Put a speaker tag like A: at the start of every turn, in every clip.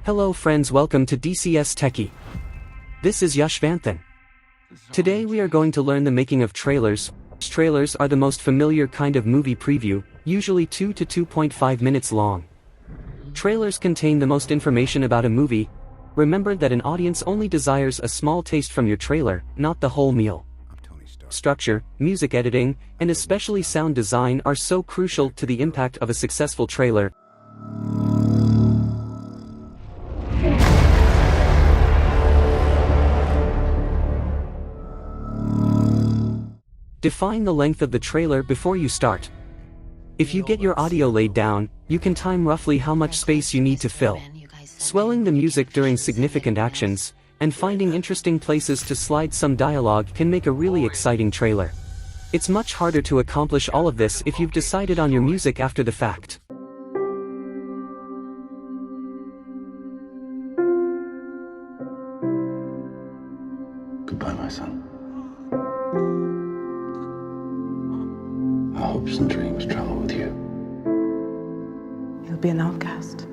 A: Hello friends, welcome to DCS Techie. This is Yashvanthan. Today we are going to learn the making of trailers. Trailers are the most familiar kind of movie preview, usually 2 to 2.5 minutes long. Trailers contain the most information about a movie. Remember that an audience only desires a small taste from your trailer, not the whole meal. Structure, music editing, and especially sound design are so crucial to the impact of a successful trailer. Define the length of the trailer before you start. If you get your audio laid down, you can time roughly how much space you need to fill. Swelling the music during significant actions, and finding interesting places to slide some dialogue can make a really exciting trailer. It's much harder to accomplish all of this if you've decided on your music after the fact.
B: Goodbye, my son. Our hopes and dreams travel with you.
C: He'll be an outcast.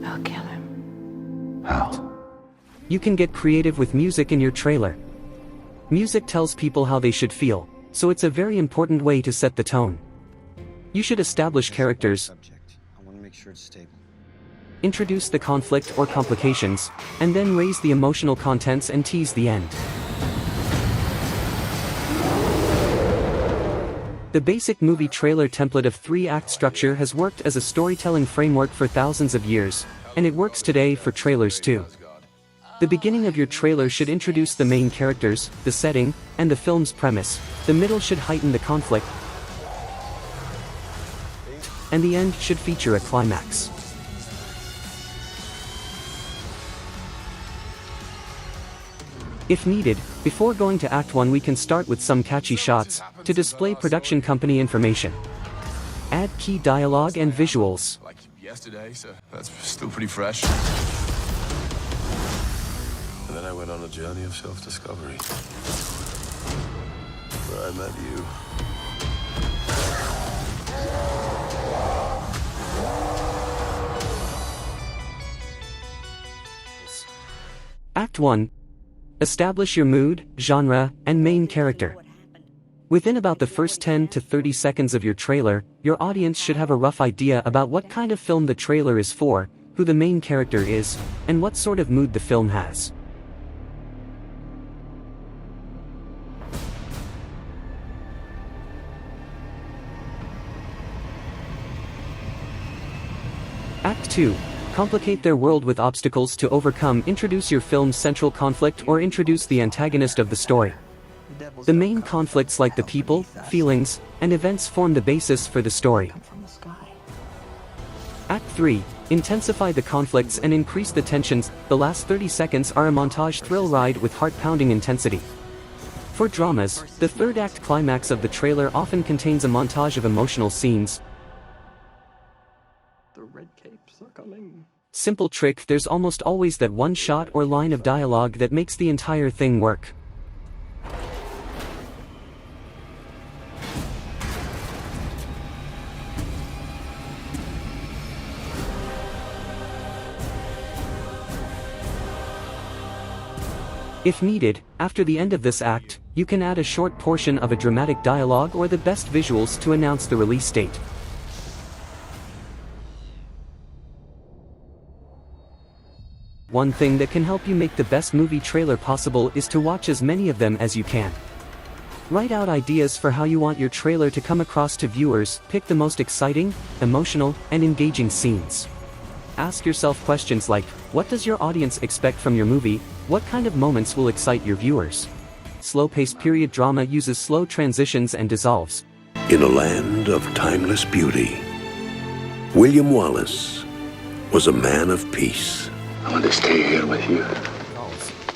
C: I'll kill him.
B: How?
A: You can get creative with music in your trailer. Music tells people how they should feel, so it's a very important way to set the tone. You should establish characters, introduce the conflict or complications, and then raise the emotional contents and tease the end. The basic movie trailer template of 3-act structure has worked as a storytelling framework for thousands of years, and it works today for trailers too. The beginning of your trailer should introduce the main characters, the setting, and the film's premise. The middle should heighten the conflict, and the end should feature a climax. If needed, before going to Act 1 we can start with some catchy shots, to display production company information. Add key dialogue and visuals.
D: Like yesterday, so that's still pretty fresh. And then I went on a journey of self-discovery, where I met you.
A: Act 1. Establish your mood, genre, and main character. Within about the first 10 to 30 seconds of your trailer, your audience should have a rough idea about what kind of film the trailer is for, who the main character is, and what sort of mood the film has. Act 2. Complicate their world with obstacles to overcome. Introduce your film's central conflict or introduce the antagonist of the story. The main conflicts like the people, feelings, and events form the basis for the story. Act 3. Intensify the conflicts and increase the tensions. The last 30 seconds are a montage thrill ride with heart-pounding intensity. For dramas, the third act climax of the trailer often contains a montage of emotional scenes.
E: The red capes are coming.
A: Simple trick: there's almost always that one shot or line of dialogue that makes the entire thing work. If needed, after the end of this act, you can add a short portion of a dramatic dialogue or the best visuals to announce the release date. One thing that can help you make the best movie trailer possible is to watch as many of them as you can. Write out ideas for how you want your trailer to come across to viewers. Pick the most exciting, emotional, and engaging scenes. Ask yourself questions like, what does your audience expect from your movie? What kind of moments will excite your viewers? Slow-paced period drama uses slow transitions and dissolves.
F: In a land of timeless beauty, William Wallace was a man of peace.
B: I want to stay here with you.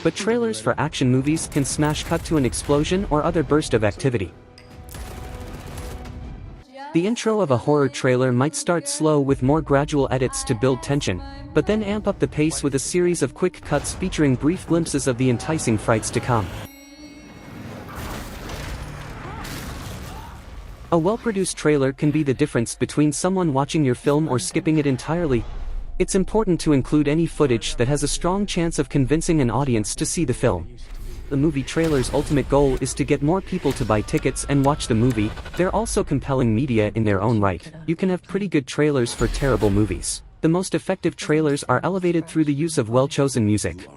A: But trailers for action movies can smash cut to an explosion or other burst of activity. The intro of a horror trailer might start slow with more gradual edits to build tension, but then amp up the pace with a series of quick cuts featuring brief glimpses of the enticing frights to come. A well-produced trailer can be the difference between someone watching your film or skipping it entirely. It's important to include any footage that has a strong chance of convincing an audience to see the film. The movie trailer's ultimate goal is to get more people to buy tickets and watch the movie. They're also compelling media in their own right. You can have pretty good trailers for terrible movies. The most effective trailers are elevated through the use of well-chosen music.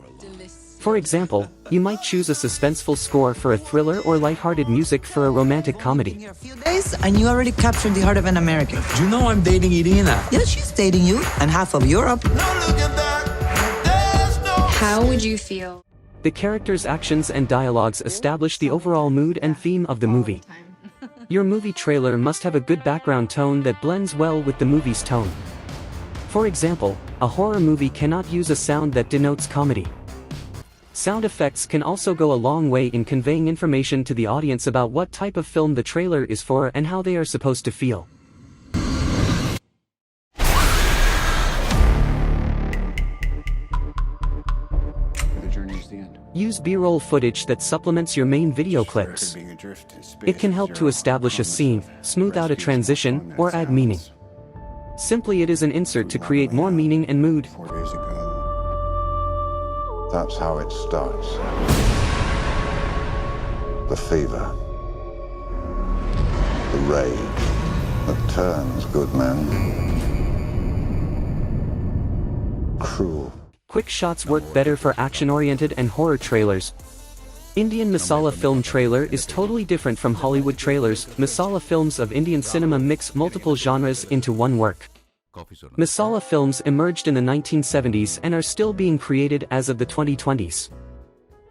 A: For example, you might choose a suspenseful score for a thriller or lighthearted music for a romantic comedy.
G: A few days and you already captured the heart of an American.
H: You know I'm dating Irina.
G: Yeah, she's dating you and half of Europe.
I: How would you feel?
A: The characters' actions and dialogues establish the overall mood and theme of the movie. Your movie trailer must have a good background tone that blends well with the movie's tone. For example, a horror movie cannot use a sound that denotes comedy. Sound effects can also go a long way in conveying information to the audience about what type of film the trailer is for and how they are supposed to feel. Use B-roll footage that supplements your main video clips. It can help to establish a scene, smooth out a transition, or add meaning. Simply, it is an insert to create more meaning and mood.
J: 4 days ago. That's how it starts. The fever. The rage that turns good men cruel.
A: Quick shots work better for action-oriented and horror trailers. Indian masala film trailer is totally different from Hollywood trailers. Masala films of Indian cinema mix multiple genres into one work. Masala films emerged in the 1970s and are still being created as of the 2020s.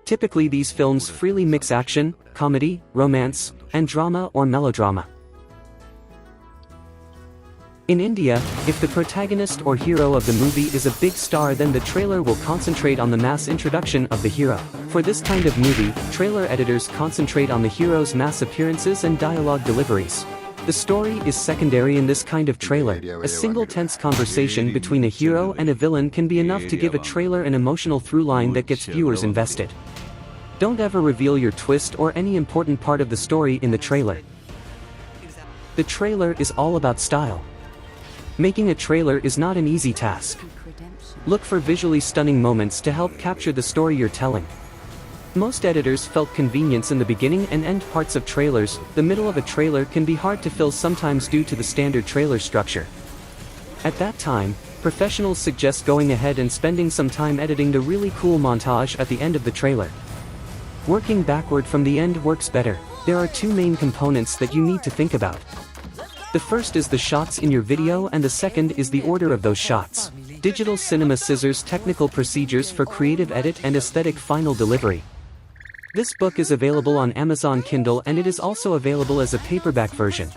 A: Typically, these films freely mix action, comedy, romance, and drama or melodrama. In India, if the protagonist or hero of the movie is a big star, then the trailer will concentrate on the mass introduction of the hero. For this kind of movie, trailer editors concentrate on the hero's mass appearances and dialogue deliveries. The story is secondary in this kind of trailer. A single tense conversation between a hero and a villain can be enough to give a trailer an emotional through line that gets viewers invested. Don't ever reveal your twist or any important part of the story in the trailer. The trailer is all about style. Making a trailer is not an easy task. Look for visually stunning moments to help capture the story you're telling. Most editors felt convenience in the beginning and end parts of trailers. The middle of a trailer can be hard to fill sometimes due to the standard trailer structure. At that time, professionals suggest going ahead and spending some time editing the really cool montage at the end of the trailer. Working backward from the end works better. There are two main components that you need to think about. The first is the shots in your video and the second is the order of those shots. Digital Cinema Scissors Technical Procedures for Creative Edit and Aesthetic Final Delivery. This book is available on Amazon Kindle and it is also available as a paperback version.